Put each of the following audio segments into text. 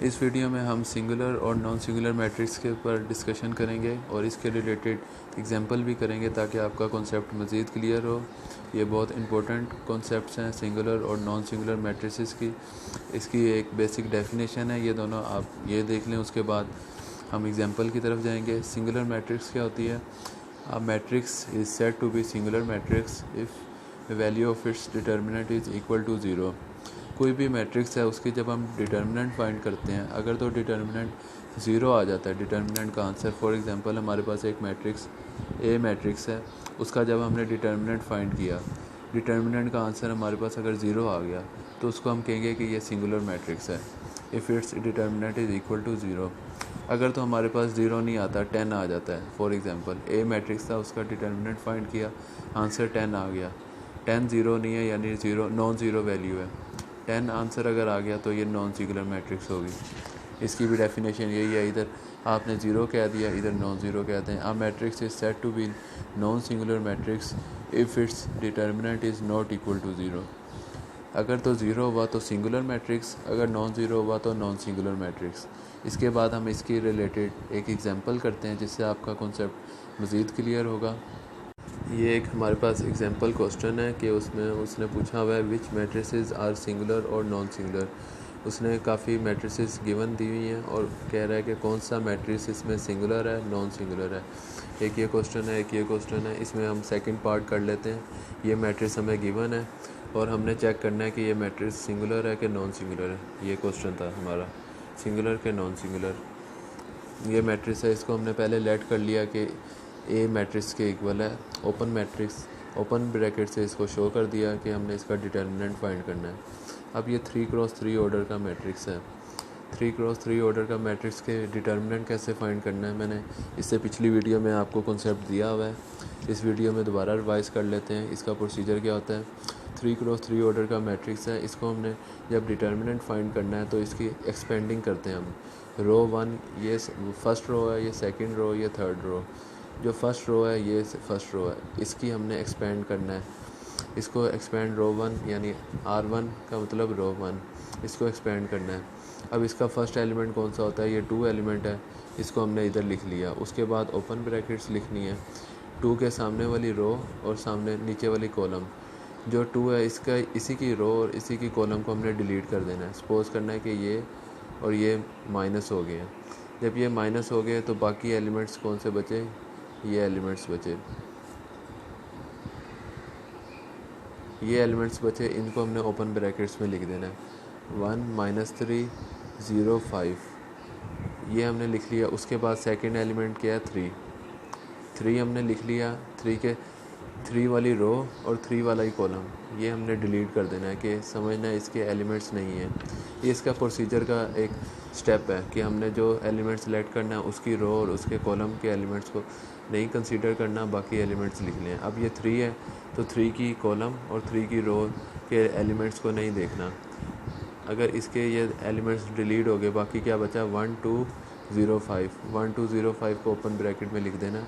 इस वीडियो में हम सिंगुलर और नॉन सिंगुलर मैट्रिक्स के ऊपर डिस्कशन करेंगे और इसके रिलेटेड एग्जांपल भी करेंगे ताकि आपका कॉन्सेप्ट मज़ीद क्लियर हो। ये बहुत इंपॉर्टेंट कॉन्सेप्ट्स हैं सिंगुलर और नॉन सिंगुलर मैट्रिसेस की। इसकी एक बेसिक डेफिनेशन है, ये दोनों आप ये देख लें, उसके बाद हम एग्जांपल की तरफ जाएंगे। सिंगुलर मैट्रिक्स क्या होती है? A matrix is said to be singular matrix if value of its determinant is equal to zero. कोई भी मैट्रिक्स है उसकी जब हम डिटर्मिनेंट फाइंड करते हैं, अगर तो डिटर्मिनेंट ज़ीरो आ जाता है डिटर्मिनेंट का आंसर, फॉर एग्जांपल हमारे पास एक मैट्रिक्स ए मैट्रिक्स है, उसका जब हमने डिटर्मिनेंट फाइंड किया, डिटर्मिनेंट का आंसर हमारे पास अगर ज़ीरो आ गया तो उसको हम कहेंगे कि ये सिंगुलर मैट्रिक्स है if it's determinant is equal to zero. अगर तो हमारे पास ज़ीरो नहीं आता, 10 आ जाता है, फॉर एग्जांपल ए मैट्रिक्स था, उसका डिटर्मिनेंट फाइंड किया, आंसर 10 आ गया, 10 ज़ीरो नहीं है यानी ज़ीरो नॉन ज़ीरो वैल्यू है, 10 आंसर अगर आ गया तो ये नॉन सिंगुलर मैट्रिक्स होगी। इसकी भी डेफिनेशन यही है, इधर आपने ज़ीरो कह दिया, इधर नॉन ज़ीरो कहते हैं। A matrix is said to be non singular matrix if it's determinant is not equal to zero. अगर तो ज़ीरो हुआ तो सिंगुलर मैट्रिक्स, अगर नॉन ज़ीरो हुआ तो नॉन सिंगुलर मैट्रिक्स। इसके बाद हम इसकी रिलेटेड एक एग्जांपल करते हैं जिससे आपका कॉन्सेप्ट मज़ीद क्लियर होगा। ये एक हमारे पास एग्जांपल क्वेश्चन है कि उसमें उसने पूछा हुआ है विच मैट्रिसेस आर सिंगुलर और नॉन सिंगुलर। उसने काफ़ी मैट्रिसेस गिवन दी हुई हैं और कह रहा है कि कौन सा मैट्रिक्स इसमें सिंगुलर है, नॉन सिंगुलर है। एक ये क्वेश्चन है, एक ये क्वेश्चन है। इसमें हम सेकंड पार्ट कर लेते हैं। ये मैट्रिक्स हमें गिवन है और हमने चेक करना है कि ये मैट्रिक्स सिंगुलर है कि नॉन सिंगुलर है। ये क्वेश्चन था हमारा, सिंगुलर के नॉन सिंगुलर। ये मैट्रिक्स है, इसको हमने पहले लेट कर लिया कि ए मैट्रिक्स के इक्वल है। ओपन मैट्रिक्स, ओपन ब्रैकेट से इसको शो कर दिया कि हमने इसका डिटर्मिनेंट फाइंड करना है। अब ये 3x3 ऑर्डर का मैट्रिक्स है। 3x3 ऑर्डर का मैट्रिक्स के डिटर्मिनेंट कैसे फाइंड करना है, मैंने इससे पिछली वीडियो में आपको कॉन्सेप्ट दिया हुआ है। इस वीडियो में दोबारा रिवाइज़ कर लेते हैं। इसका प्रोसीजर क्या होता है? 3x3 ऑर्डर का मैट्रिक्स है, इसको हमने जब डिटर्मिनेंट फाइंड करना है तो इसकी एक्सपेंडिंग करते हैं हम। रो 1 ये फर्स्ट रो है, ये सेकंड रो, ये थर्ड रो। जो फर्स्ट रो है ये फर्स्ट रो है, इसकी हमने एक्सपेंड करना है। इसको एक्सपेंड रो 1 यानी R1 का मतलब रो 1, इसको एक्सपेंड करना है। अब इसका फर्स्ट एलिमेंट कौन सा होता है? ये 2 एलिमेंट है, इसको हमने इधर लिख लिया। उसके बाद ओपन ब्रैकेट्स लिखनी है, 2 के सामने वाली रो और सामने नीचे वाली कॉलम। जो 2 है इसका इसी की रो और इसी की कॉलम को हमने डिलीट कर देना है। सपोज़ करना है कि ये और ये माइनस हो गए हैं। जब ये माइनस हो गए तो बाकी एलिमेंट्स कौन से बचे? ये एलिमेंट्स बचे, ये एलिमेंट्स बचे, इनको हमने ओपन ब्रैकेट्स में लिख देना है। 1 - 3 0 5, ये हमने लिख लिया। उसके बाद सेकंड एलिमेंट क्या है? 3 हमने लिख लिया। 3 वाली रो और 3 वाला ही कॉलम ये हमने डिलीट कर देना है कि समझना है इसके एलिमेंट्स नहीं है। ये इसका प्रोसीजर का एक स्टेप है कि हमने जो एलिमेंट सेलेक्ट करना है उसकी रो और उसके कॉलम के एलिमेंट्स को नहीं कंसीडर करना, बाकी एलिमेंट्स लिख लें। अब ये 3 है तो 3 की कॉलम और 3 की रो के एलिमेंट्स को नहीं देखना। अगर इसके ये एलिमेंट्स डिलीट हो गए, बाकी क्या बचा? 1 2 0 5, 1 2 0 5 को ओपन ब्रैकेट में लिख देना,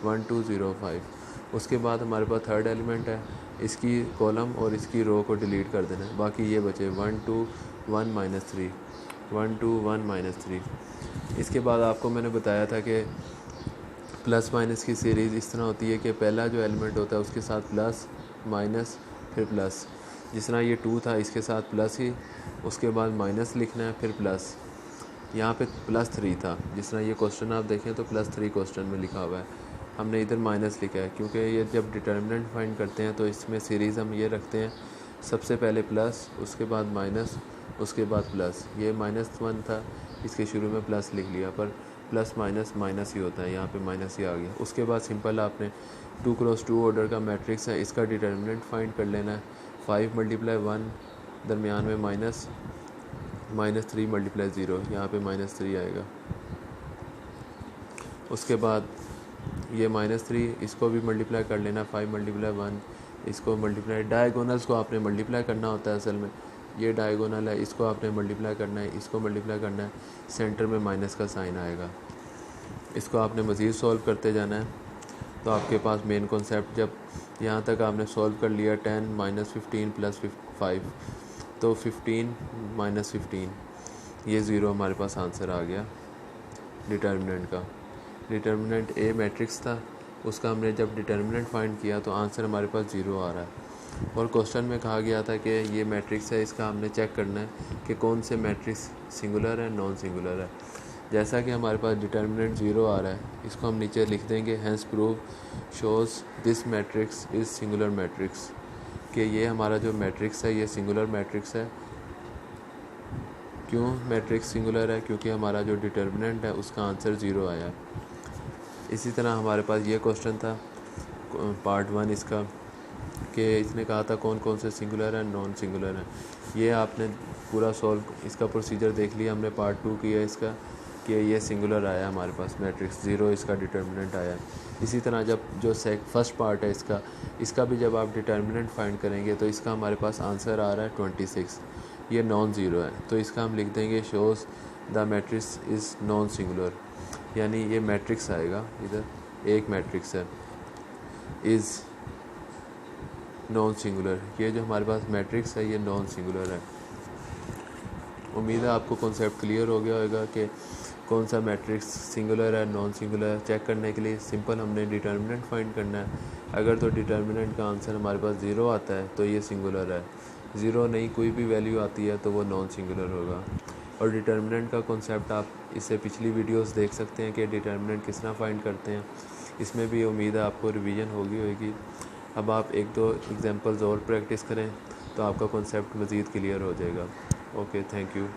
1 2 0 5। उसके बाद हमारे पास थर्ड एलिमेंट है, इसकी कॉलम और इसकी रो को डिलीट कर देना है। बाकी ये बचे 1 2 1 - 3, 1 2 1 - 3। इसके बाद आपको मैंने बताया था कि प्लस माइनस की सीरीज़ इस तरह होती है कि पहला जो एलिमेंट होता है उसके साथ प्लस माइनस फिर प्लस। जिस तरह ये 2 था, इसके साथ प्लस ही, उसके बाद माइनस लिखना है फिर प्लस। यहाँ पे +3 था, जिस तरह ये क्वेश्चन आप देखें तो +3 क्वेश्चन में लिखा हुआ है, हमने इधर माइनस लिखा है क्योंकि ये जब डिटर्मिनेंट फाइंड करते हैं तो इसमें सीरीज़ हम ये रखते हैं, सबसे पहले प्लस, उसके बाद माइनस, उसके बाद प्लस। ये -1 था, इसके शुरू में प्लस लिख लिया, पर प्लस माइनस माइनस ही होता है, यहाँ पे माइनस ही आ गया। उसके बाद सिंपल आपने 2x2 ऑर्डर का मैट्रिक्स है, इसका डिटर्मिनेंट फाइंड कर लेना है। 5 × 1, दरमियान में माइनस, -3 × 0, यहाँ पे -3 आएगा। उसके बाद ये -3, इसको भी मल्टीप्लाई कर लेना, 5 × 1, इसको मल्टीप्लाई, डायगोनल्स को आपने मल्टीप्लाई करना होता है असल में। ये डायगोनल है, इसको आपने मल्टीप्लाई करना है, इसको मल्टीप्लाई करना है, सेंटर में माइनस का साइन आएगा। इसको आपने मज़ीद सॉल्व करते जाना है तो आपके पास मेन कॉन्सेप्ट, जब यहाँ तक आपने सॉल्व कर लिया, 10 - 15 + 5, तो 15 - 15, ये ज़ीरो हमारे पास आंसर आ गया डिटर्मिनेंट का। डिटर्मिनेंट ए मैट्रिक्स था, उसका हमने जब डिटर्मिनेंट फाइंड किया तो आंसर हमारे पास ज़ीरो आ रहा है। और क्वेश्चन में कहा गया था कि ये मैट्रिक्स है, इसका हमने चेक करना है कि कौन से मैट्रिक्स सिंगुलर है नॉन सिंगुलर है। जैसा कि हमारे पास डिटर्मिनेंट ज़ीरो आ रहा है, इसको हम नीचे लिख देंगे hence prove shows this matrix is singular matrix, कि ये हमारा जो मैट्रिक्स है ये सिंगुलर मैट्रिक्स है। क्यों मैट्रिक्स सिंगुलर है? क्योंकि हमारा जो डिटर्मिनेंट है उसका आंसर ज़ीरो आया। इसी तरह हमारे पास ये क्वेश्चन था पार्ट 1 इसका, कि इसने कहा था कौन कौन से सिंगुलर हैं नॉन सिंगुलर हैं। ये आपने पूरा सॉल्व इसका प्रोसीजर देख लिया। हमने पार्ट 2 किया इसका कि ये सिंगुलर आया हमारे पास मैट्रिक्स, ज़ीरो इसका डिटर्मिनेंट आया। इसी तरह जब जो फर्स्ट पार्ट है इसका भी जब आप डिटर्मिनेंट फाइंड करेंगे तो इसका हमारे पास आंसर आ रहा है 26, ये नॉन ज़ीरो है। तो इसका हम लिख देंगे shows the matrix is non singular, यानी ये मैट्रिक्स आएगा, इधर एक मैट्रिक्स है इज़ नॉन सिंगुलर। ये जो हमारे पास मैट्रिक्स है ये नॉन सिंगुलर है। उम्मीद है आपको कॉन्सेप्ट क्लियर हो गया होगा कि कौन सा मैट्रिक्स सिंगुलर है नॉन सिंगुलर है। चेक करने के लिए सिंपल हमने डिटर्मिनेंट फाइंड करना है। अगर तो डिटर्मिनेंट का आंसर हमारे पास ज़ीरो आता है तो ये सिंगुलर है, ज़ीरो नहीं कोई भी वैल्यू आती है तो वो नॉन सिंगुलर होगा। और डिटर्मिनेंट का कॉन्सेप्ट आप इससे पिछली वीडियोस देख सकते हैं कि डिटर्मिनेंट किस तरह फाइंड करते हैं। इसमें भी उम्मीद है आपको रिवीजन होगी। अब आप एक दो एग्जांपल्स और प्रैक्टिस करें तो आपका कॉन्सेप्ट मज़ीद क्लियर हो जाएगा। Okay, thank you.